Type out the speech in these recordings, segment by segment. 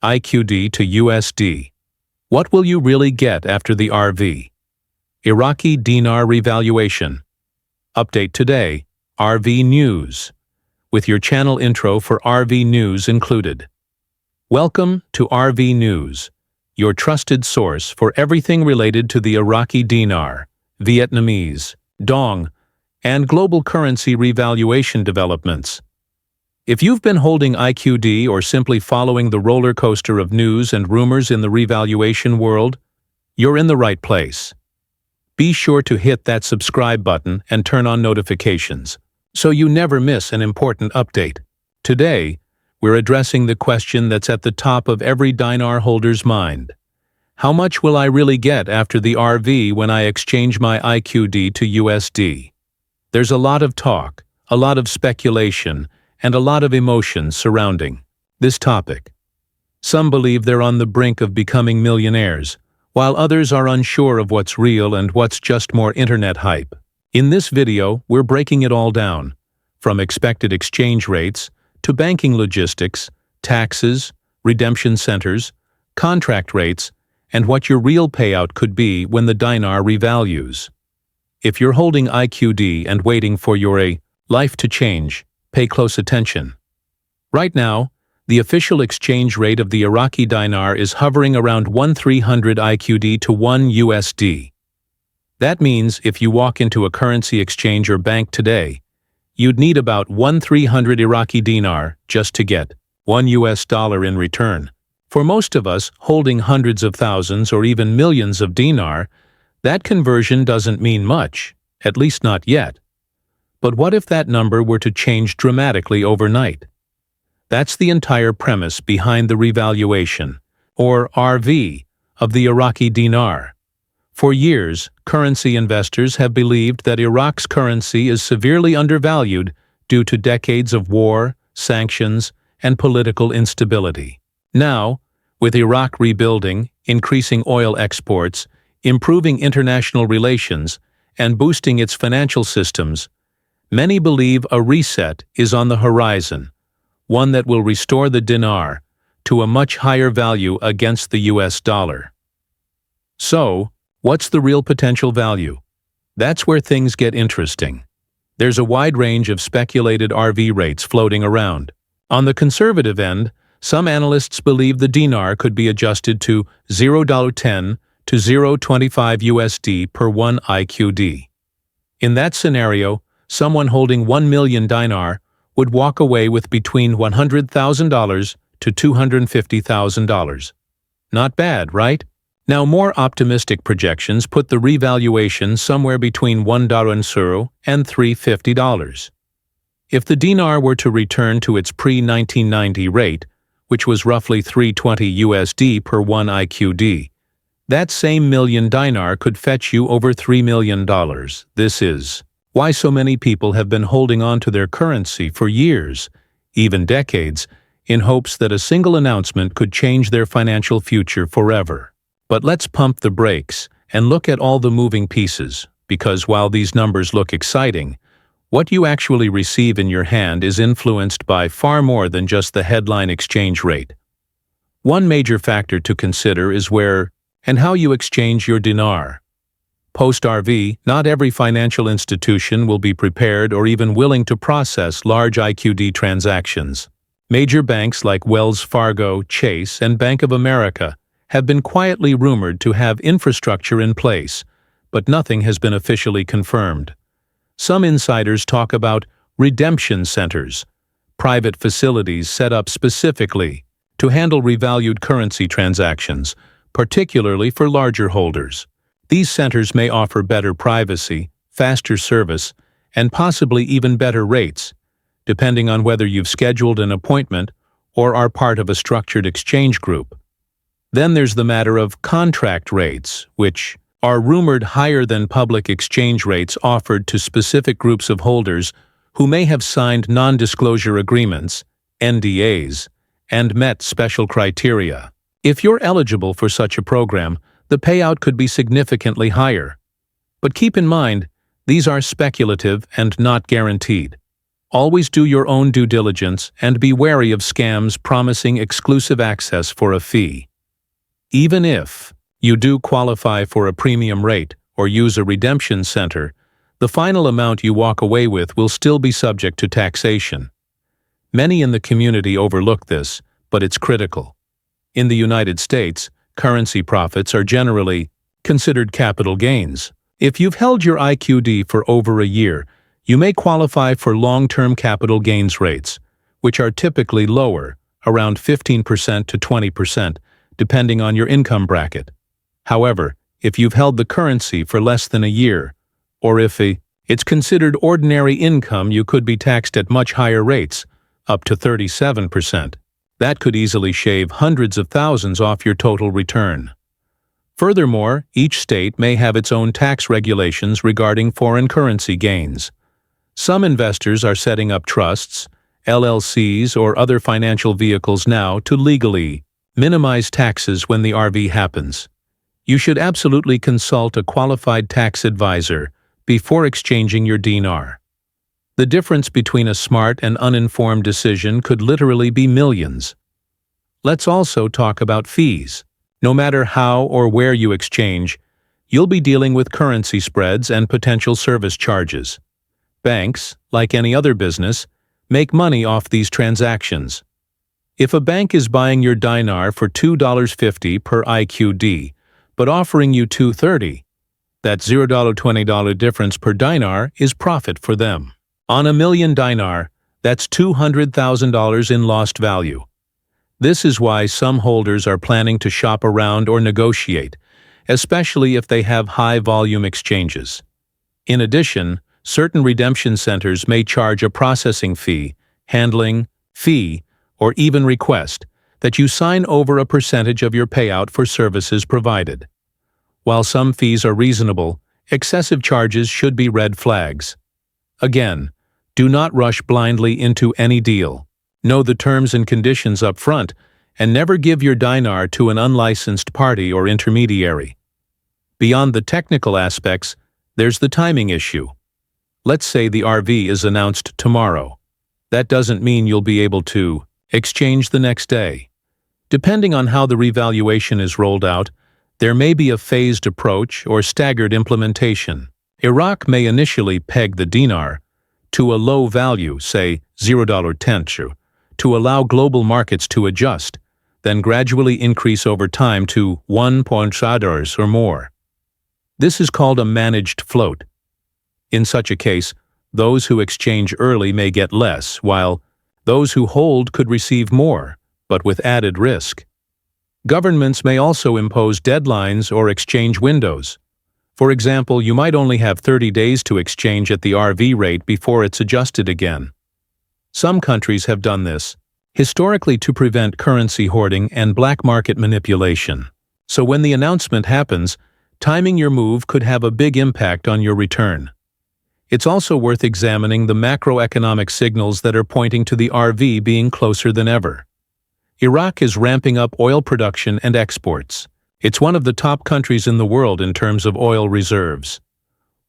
IQD to USD. What will you really get after the RV? Iraqi Dinar Revaluation. Update today, RV News. With your channel intro for RV News included. Welcome to RV News, your trusted source for everything related to the Iraqi dinar, Vietnamese, dong, and global currency revaluation developments. If you've been holding IQD or simply following the roller coaster of news and rumors in the revaluation world, you're in the right place. Be sure to hit that subscribe button and turn on notifications, so you never miss an important update. Today, we're addressing the question that's at the top of every dinar holder's mind. How much will I really get after the RV when I exchange my IQD to USD? There's a lot of talk, a lot of speculation, and a lot of emotion surrounding this topic. Some believe they're on the brink of becoming millionaires, while others are unsure of what's real and what's just more internet hype. In this video, we're breaking it all down, from expected exchange rates to banking logistics, taxes, redemption centers, contract rates, and what your real payout could be when the dinar revalues. If you're holding IQD and waiting for your life to change, pay close attention. Right now, the official exchange rate of the Iraqi dinar is hovering around 1,300 IQD to 1 USD. That means if you walk into a currency exchange or bank today, you'd need about 1,300 Iraqi dinar just to get $1 in return. For most of us holding hundreds of thousands or even millions of dinar, that conversion doesn't mean much, at least not yet. But what if that number were to change dramatically overnight? That's the entire premise behind the revaluation, or RV, of the Iraqi dinar. For years, currency investors have believed that Iraq's currency is severely undervalued due to decades of war, sanctions, and political instability. Now, with Iraq rebuilding, increasing oil exports, improving international relations, and boosting its financial systems, many believe a reset is on the horizon, one that will restore the dinar to a much higher value against the US dollar. So, what's the real potential value? That's where things get interesting. There's a wide range of speculated RV rates floating around. On the conservative end, some analysts believe the dinar could be adjusted to $0.10 to $0.25 USD per 1 IQD. In that scenario, someone holding 1 million dinar would walk away with between $100,000 to $250,000. Not bad, right? Now, more optimistic projections put the revaluation somewhere between $1 and $350. If the dinar were to return to its pre-1990 rate, which was roughly $320 USD per 1 IQD, that same million dinar could fetch you over $3 million. This is why so many people have been holding on to their currency for years, even decades, in hopes that a single announcement could change their financial future forever. But let's pump the brakes and look at all the moving pieces, because while these numbers look exciting, what you actually receive in your hand is influenced by far more than just the headline exchange rate. One major factor to consider is where and how you exchange your dinar. Post-RV, not every financial institution will be prepared or even willing to process large IQD transactions. Major banks like Wells Fargo, Chase, and Bank of America have been quietly rumored to have infrastructure in place, but nothing has been officially confirmed. Some insiders talk about redemption centers, private facilities set up specifically to handle revalued currency transactions, particularly for larger holders. These centers may offer better privacy, faster service, and possibly even better rates, depending on whether you've scheduled an appointment or are part of a structured exchange group. Then there's the matter of contract rates, which are rumored higher than public exchange rates offered to specific groups of holders who may have signed non-disclosure agreements, NDAs, and met special criteria. If you're eligible for such a program, the payout could be significantly higher. But keep in mind, these are speculative and not guaranteed. Always do your own due diligence and be wary of scams promising exclusive access for a fee. Even if you do qualify for a premium rate or use a redemption center, the final amount you walk away with will still be subject to taxation. Many in the community overlook this, but it's critical. In the United States, currency profits are generally considered capital gains. If you've held your IQD for over a year, you may qualify for long-term capital gains rates, which are typically lower, around 15% to 20%, depending on your income bracket. However, if you've held the currency for less than a year, or if it's considered ordinary income, you could be taxed at much higher rates, up to 37%. That could easily shave hundreds of thousands off your total return. Furthermore, each state may have its own tax regulations regarding foreign currency gains. Some investors are setting up trusts, LLCs, or other financial vehicles now to legally minimize taxes when the RV happens. You should absolutely consult a qualified tax advisor before exchanging your dinar. The difference between a smart and uninformed decision could literally be millions. Let's also talk about fees. No matter how or where you exchange, you'll be dealing with currency spreads and potential service charges. Banks, like any other business, make money off these transactions. If a bank is buying your dinar for $2.50 per IQD, but offering you $2.30, that $0.20 difference per dinar is profit for them. On a million dinar, that's $200,000 in lost value. This is why some holders are planning to shop around or negotiate, especially if they have high-volume exchanges. In addition, certain redemption centers may charge a processing fee, handling fee, or even request that you sign over a percentage of your payout for services provided. While some fees are reasonable, excessive charges should be red flags. Again, do not rush blindly into any deal. Know the terms and conditions up front, and never give your dinar to an unlicensed party or intermediary. Beyond the technical aspects, there's the timing issue. Let's say the RV is announced tomorrow. That doesn't mean you'll be able to exchange the next day. Depending on how the revaluation is rolled out, there may be a phased approach or staggered implementation. Iraq may initially peg the dinar to a low value, say $0.10, to allow global markets to adjust, then gradually increase over time to $1 or more. This is called a managed float. In such a case, those who exchange early may get less, while those who hold could receive more, but with added risk. Governments may also impose deadlines or exchange windows. For example, you might only have 30 days to exchange at the RV rate before it's adjusted again. Some countries have done this, historically to prevent currency hoarding and black market manipulation. So when the announcement happens, timing your move could have a big impact on your return. It's also worth examining the macroeconomic signals that are pointing to the RV being closer than ever. Iraq is ramping up oil production and exports. It's one of the top countries in the world in terms of oil reserves.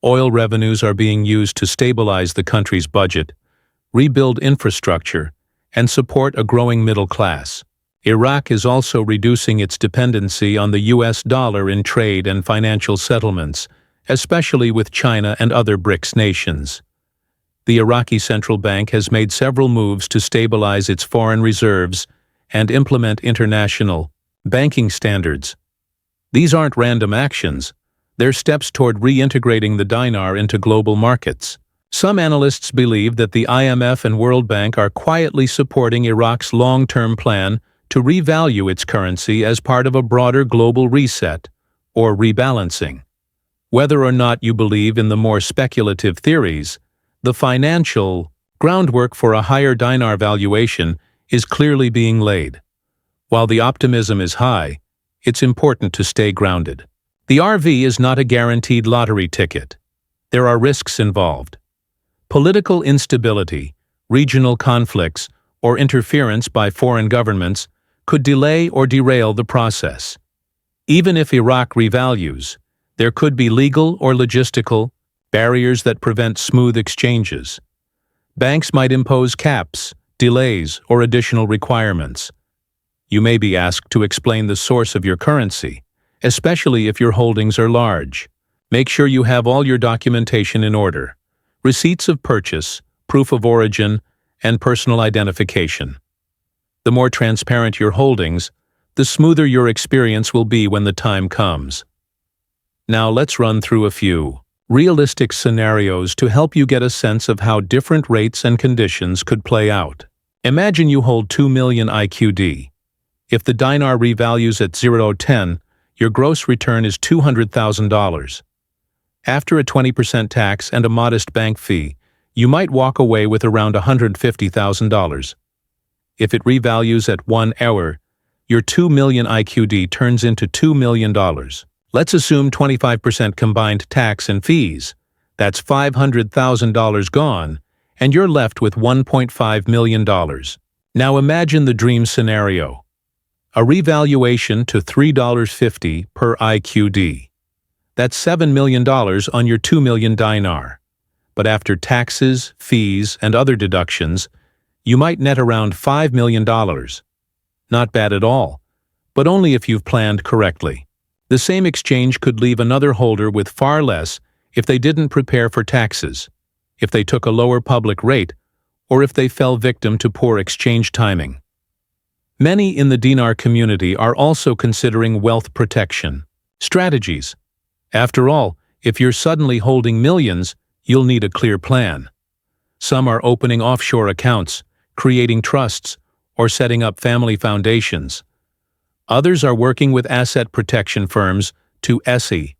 Oil revenues are being used to stabilize the country's budget, rebuild infrastructure, and support a growing middle class. Iraq is also reducing its dependency on the US dollar in trade and financial settlements, especially with China and other BRICS nations. The Iraqi Central Bank has made several moves to stabilize its foreign reserves and implement international banking standards. These aren't random actions. They're steps toward reintegrating the dinar into global markets. Some analysts believe that the IMF and World Bank are quietly supporting Iraq's long-term plan to revalue its currency as part of a broader global reset, or rebalancing. Whether or not you believe in the more speculative theories, the financial groundwork for a higher dinar valuation is clearly being laid. While the optimism is high, it's important to stay grounded. The RV is not a guaranteed lottery ticket. There are risks involved. Political instability, regional conflicts, or interference by foreign governments could delay or derail the process. Even if Iraq revalues, there could be legal or logistical barriers that prevent smooth exchanges. Banks might impose caps, delays, or additional requirements. You may be asked to explain the source of your currency, especially if your holdings are large. Make sure you have all your documentation in order: receipts of purchase, proof of origin, and personal identification. The more transparent your holdings, the smoother your experience will be when the time comes. Now let's run through a few realistic scenarios to help you get a sense of how different rates and conditions could play out. Imagine you hold 2 million IQD. If the dinar revalues at 0.10, your gross return is $200,000. After a 20% tax and a modest bank fee, you might walk away with around $150,000. If it revalues at 1 hour, your 2 million IQD turns into $2 million. Let's assume 25% combined tax and fees. That's $500,000 gone, and you're left with $1.5 million. Now imagine the dream scenario: a revaluation to $3.50 per IQD. That's $7 million on your 2 million dinar. But after taxes, fees, and other deductions, you might net around $5 million. Not bad at all, but only if you've planned correctly. The same exchange could leave another holder with far less if they didn't prepare for taxes, if they took a lower public rate, or if they fell victim to poor exchange timing. Many in the dinar community are also considering wealth protection strategies. After all, if you're suddenly holding millions, you'll need a clear plan. Some are opening offshore accounts, creating trusts, or setting up family foundations. Others are working with asset protection firms to ESI,